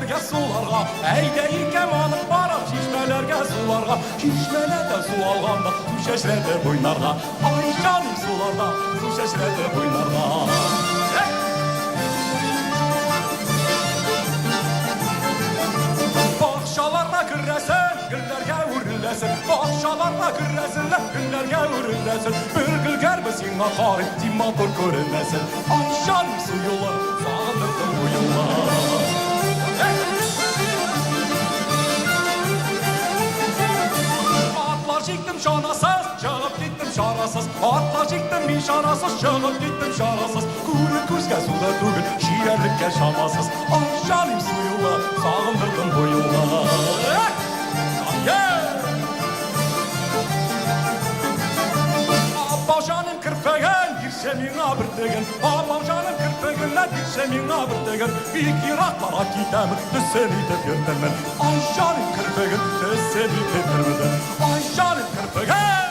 çeşmelerge sularga Eydeyi kemanım baram çeşmelerge sularga Çeşmelerde su alganda su çeşrede boynarga Ay canım sularda su çeşrede boynarga Bahçalarda gürresen, güllerge vurillesin Bahçalarda gürresinler, güllerge vurillesin Bülgül gerbesin akari, timator körünlesin Ay canım suyula, sağındırdım bu yılla Atlar çıktım şanasız, çıkıp gittim şarasız Atlar çıktım bir şarasız, çıkıp gittim şarasız Kuru kuzge suda dugul, şiirlik yaşamasız Ay canım suyula, sağındırdım bu yılla Abbacanım kırpegen, girşemin abırtıgın Abbacanım kırpegınla girşemin abırtıgın Bir kiraklara gidemir, düzseni de göndermen Ay canım kırpegın, düzseni de göndermen Ay canım kırpegen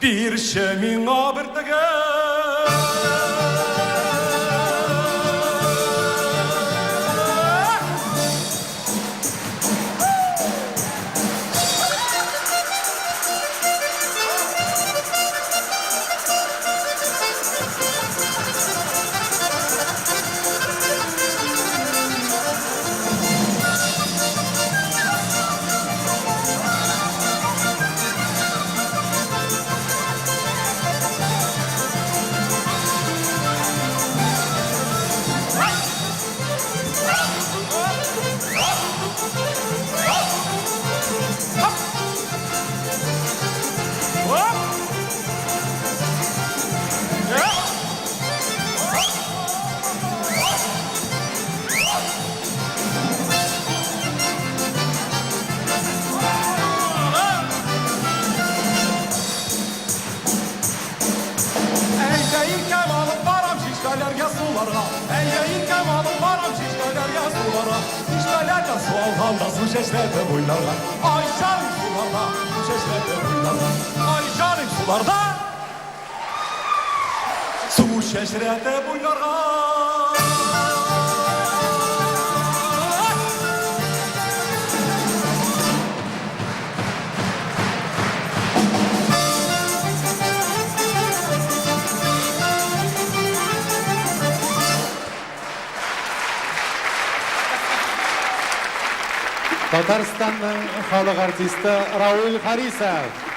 Bir şemin abırtıgın Eğleyin kemalım varam şişkalerge sulara Şişkalerge su alganda su çeşrede boylarga Ay canım sularda su çeşrede boylarga Ay canım sularda su çeşrede boylarga Татарстанның халық артисті Рауль Харисов.